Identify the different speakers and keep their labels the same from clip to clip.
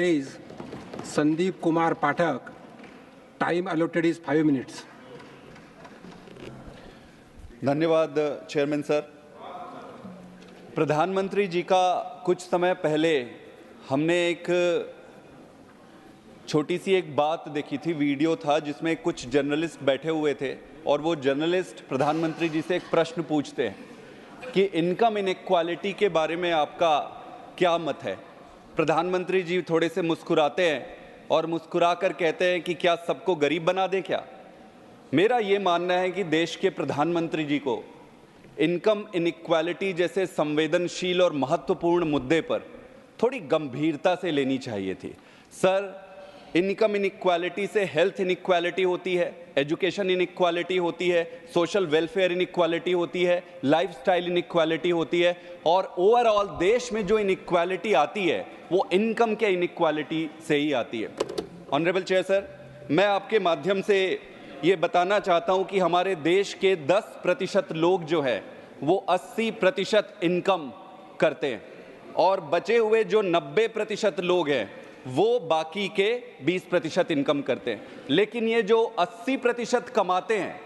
Speaker 1: is Sandeep Kumar Pathak. Time allotted is 5 minutes.
Speaker 2: धन्यवाद chairman sir. प्रधानमंत्री जी का कुछ समय पहले हमने एक छोटी सी एक बात देखी थी, वीडियो था जिसमें कुछ जर्नलिस्ट बैठे हुए थे और वो जर्नलिस्ट प्रधानमंत्री जी से एक प्रश्न पूछते हैं कि इनकम इनइक्वालिटी के बारे में आपका क्या मत है। प्रधानमंत्री जी थोड़े से मुस्कुराते हैं और मुस्कुरा कर कहते हैं कि क्या सबको गरीब बना दें क्या। मेरा ये मानना है कि देश के प्रधानमंत्री जी को इनकम इनइक्वालिटी जैसे संवेदनशील और महत्वपूर्ण मुद्दे पर थोड़ी गंभीरता से लेनी चाहिए थी। सर, इनकम इनइक्वालिटी से हेल्थ इनइक्वालिटी होती है, एजुकेशन इनइक्वालिटी होती है, सोशल वेलफेयर इनइक्वालिटी होती है, लाइफस्टाइल इनइक्वालिटी होती है और ओवरऑल देश में जो इनइक्वालिटी आती है वो इनकम के इनइक्वालिटी से ही आती है। ऑनरेबल चेयर सर, मैं आपके माध्यम से ये बताना चाहता हूँ कि हमारे देश के 10% लोग जो है वो 80% इनकम करते हैं और बचे हुए जो 90% लोग हैं वो बाकी के 20% इनकम करते हैं। लेकिन ये जो 80% कमाते हैं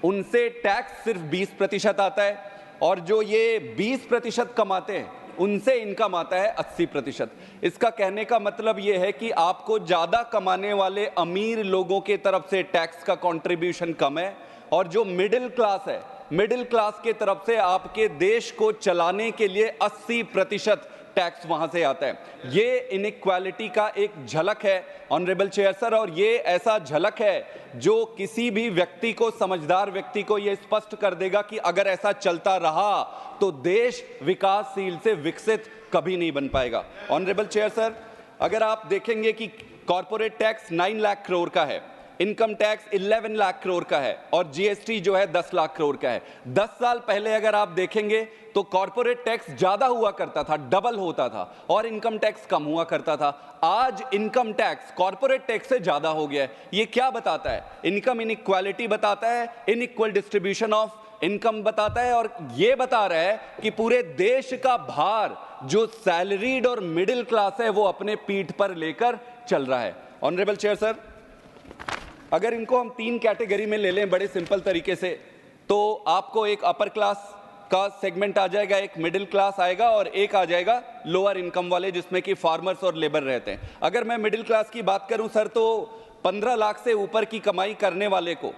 Speaker 2: उनसे टैक्स सिर्फ 20% आता है और जो ये 20% कमाते हैं उनसे इनकम आता है 80%। इसका कहने का मतलब ये है कि आपको ज़्यादा कमाने वाले अमीर लोगों के तरफ से टैक्स का कंट्रीब्यूशन कम है और जो मिडिल क्लास है, मिडिल क्लास के तरफ से आपके देश को चलाने के लिए 80% टैक्स वहां से आता है। ये इनइक्वालिटी का एक झलक है ऑनरेबल चेयर सर, और ये ऐसा झलक है जो किसी भी व्यक्ति को, समझदार व्यक्ति को ये स्पष्ट कर देगा कि अगर ऐसा चलता रहा तो देश विकासशील से विकसित कभी नहीं बन पाएगा। ऑनरेबल चेयर सर, अगर आप देखेंगे कि कॉर्पोरेट टैक्स 9 लाख करोड़ का है, इनकम टैक्स 11 लाख करोड़ का है और जीएसटी जो है 10 लाख करोड़ का है। 10 साल पहले अगर आप देखेंगे तो कॉर्पोरेट टैक्स ज्यादा हुआ करता था, डबल होता था और इनकम टैक्स कम हुआ करता था। आज इनकम टैक्स कॉर्पोरेट टैक्स से ज्यादा हो गया है। ये क्या बताता है? इनकम इनइक्वालिटी बताता है, इनइक्वल डिस्ट्रीब्यूशन ऑफ इनकम बताता है और ये बता रहा है कि पूरे देश का भार जो सैलरीड और मिडिल क्लास है वो अपने पीठ पर लेकर चल रहा है। ऑनरेबल चेयर सर, अगर इनको हम 3 कैटेगरी में ले लें बड़े सिंपल तरीके से, तो आपको एक अपर क्लास का सेगमेंट आ जाएगा, एक मिडिल क्लास आएगा और एक आ जाएगा लोअर इनकम वाले जिसमें कि फार्मर्स और लेबर रहते हैं। अगर मैं मिडिल क्लास की बात करूं सर, तो 15 लाख से ऊपर की कमाई करने वाले को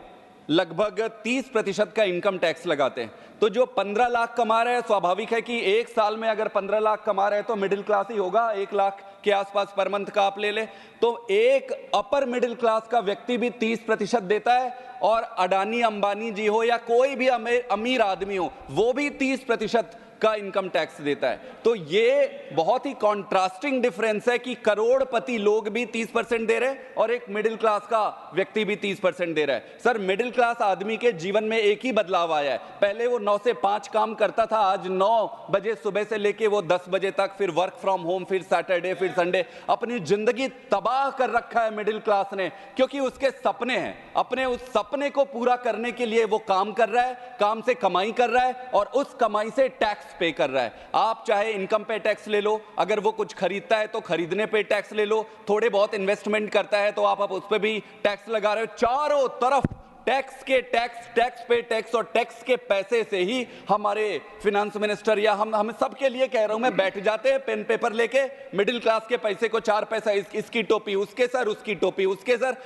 Speaker 2: लगभग 30% का इनकम टैक्स लगाते हैं। तो जो 15 लाख कमा रहे हैं, स्वाभाविक है कि एक साल में अगर 15 लाख कमा रहे हैं तो मिडिल क्लास ही होगा। 1 लाख के आसपास पर मंथ का आप ले लें तो एक अपर मिडिल क्लास का व्यक्ति भी 30% देता है और अडानी अंबानी जी हो या कोई भी अमीर आदमी हो वो भी 30% का इनकम टैक्स देता है। तो ये बहुत ही कॉन्ट्रास्टिंग डिफरेंस है कि करोड़पति लोग भी 30% दे रहे हैं और एक मिडिल क्लास का व्यक्ति भी 30% दे रहा है। सर, मिडिल क्लास आदमी के जीवन में एक ही बदलाव आया है। पहले वो 9 से 5 काम करता था, आज 9 बजे सुबह से लेके वो 10 बजे तक, फिर वर्क फ्रॉम होम, फिर सैटरडे, फिर संडे। अपनी जिंदगी तबाह कर रखा है मिडिल क्लास ने, क्योंकि उसके सपने हैं। अपने उस सपने को पूरा करने के लिए वो काम कर रहा है, काम से कमाई कर रहा है और उस कमाई से टैक्स पे कर रहा है। आप चाहे इनकम पे टैक्स ले लो, अगर वो कुछ खरीदता है तो खरीदने पे टैक्स ले लो, थोड़े बहुत इन्वेस्टमेंट करता है तो आप उस पे भी टैक्स लगा रहे हो। चारों तरफ टैक्स के टैक्स, टैक्स पे टैक्स और टैक्स के पैसे से ही हमारे फिनेंस मिनिस्टर या हम सबके लिए कह रहा हूं मैं, बैठ जाते हैं पेन पेपर लेके, मिडिल क्लास के पैसे को 4 पैसा इसकी टोपी उसके सर, उसकी टोपी उसके सर।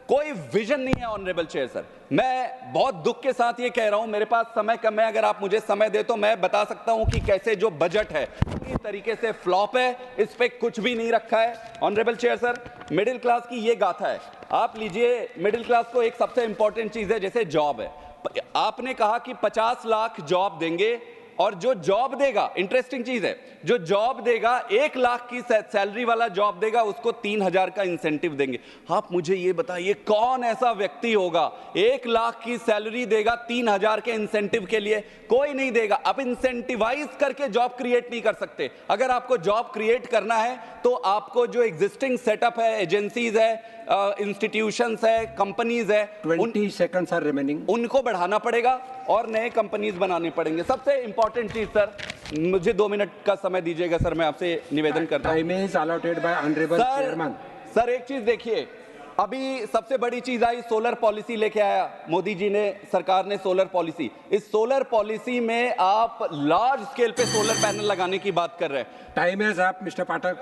Speaker 2: कोई विजन नहीं है ऑनरेबल चेयर सर। मैं बहुत दुख के साथ ये कह रहा हूं, मेरे पास समय कम है, अगर आप मुझे समय दे तो मैं बता सकता हूं कि कैसे जो बजट है पूरी तरीके से फ्लॉप है, इस पे कुछ भी नहीं रखा है। Honourable chair sir, middle class की ये गाथा है। आप लीजिए, मिडिल क्लास को एक सबसे इंपॉर्टेंट चीज है जैसे जॉब है। आपने कहा कि 50 लाख जॉब देंगे और जो जॉब देगा, इंटरेस्टिंग चीज है, जो जॉब देगा 1 लाख की सैलरी वाला जॉब देगा उसको 3000 का इंसेंटिव देंगे। आप मुझे ये बताइए कौन ऐसा व्यक्ति होगा 1 लाख की सैलरी देगा 3000 के इंसेंटिव के लिए? कोई नहीं देगा। आप इंसेंटिवाइज करके जॉब क्रिएट नहीं कर सकते। अगर आपको जॉब क्रिएट करना है तो आपको जो एग्जिस्टिंग सेटअप है, एजेंसीज है, इंस्टीट्यूशंस है, कंपनीज है,
Speaker 1: 20 सेकंड्स आर रिमेनिंग,
Speaker 2: उनको बढ़ाना पड़ेगा और नए कंपनीज बनाने पड़ेंगे। सबसे इंपॉर्टेंट चीज सर, मुझे 2 मिनट का समय दीजिएगा सर, मैं आपसे निवेदन करता हूं।
Speaker 1: Time is allotted bye honourable chairman.
Speaker 2: Sir एक चीज देखिए, अभी सबसे बड़ी चीज आई, सोलर पॉलिसी लेके आया मोदी जी ने, सरकार ने सोलर पॉलिसी। इस सोलर पॉलिसी में आप लार्ज स्केल पे सोलर पैनल लगाने की बात कर रहे हैं।
Speaker 1: Time is up mister Pathak.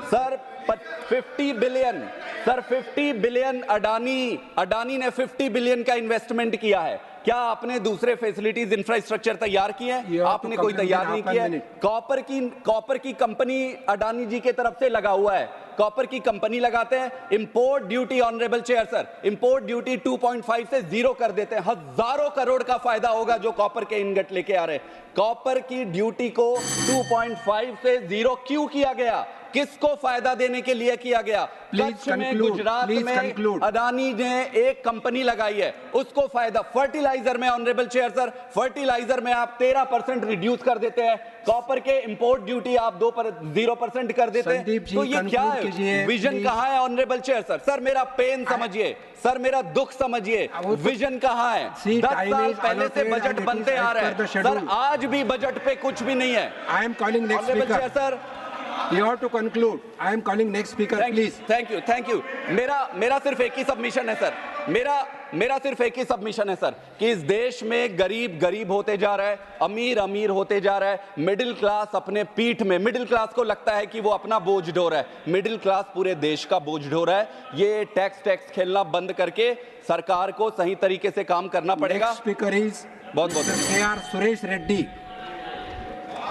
Speaker 2: Sir 50 billion, sir 50 billion Adani ने 50 बिलियन का इन्वेस्टमेंट किया है। क्या आपने दूसरे फैसिलिटीज इंफ्रास्ट्रक्चर तैयार किए हैं? आपने कोई तैयार नहीं किया है। कॉपर की कंपनी अडानी जी के तरफ से लगा हुआ है, कॉपर की कंपनी लगाते हैं। Import duty, honourable chair sir, import duty 2.5 से 0 कर देते हैं। हजारों करोड़ का फायदा होगा जो कॉपर के इनगट लेके आ रहे हैं। कॉपर की ड्यूटी को 2.5 से 0 क्यों किया गया? किसको फायदा देने के लिए किया गया? कच्छ में, गुजरात में अडानी ने एक कंपनी लगाई है, उसको फायदा। फर्टिलाइजर में ऑनरेबल चेयर सर, फर्टिलाइजर में आप 13% रिड्यूस कर देते हैं, कॉपर के इंपोर्ट ड्यूटी आप 0% कर देते हैं। तो ये क्या है? विजन कहाँ है ऑनरेबल चेयर सर? सर मेरा पेन समझिए, सर मेरा दुख समझिए, विजन कहाँ है? 10 साल पहले से बजट बनते आ रहे हैं सर, आज भी बजट पे कुछ भी नहीं है।
Speaker 1: I am calling next speaker
Speaker 2: sir,
Speaker 1: you have to conclude. I am calling next speaker, please.
Speaker 2: Thank you. मेरा सिर्फ एक ही सबमिशन है सर, मेरा सिर्फ एक ही सबमिशन है सर, कि इस देश में गरीब होते जा रहा है, अमीर होते जा रहा है, मिडिल क्लास अपने पीठ में, मिडिल क्लास को लगता है कि वो अपना बोझ ढो रहा है, मिडिल क्लास पूरे देश का बोझ ढो रहा है। ये टैक्स खेलना बंद करके सरकार को सही तरीके से काम करना पड़ेगा।
Speaker 1: स्पीकर इज
Speaker 2: बहुत
Speaker 1: AR सुरेश रेड्डी।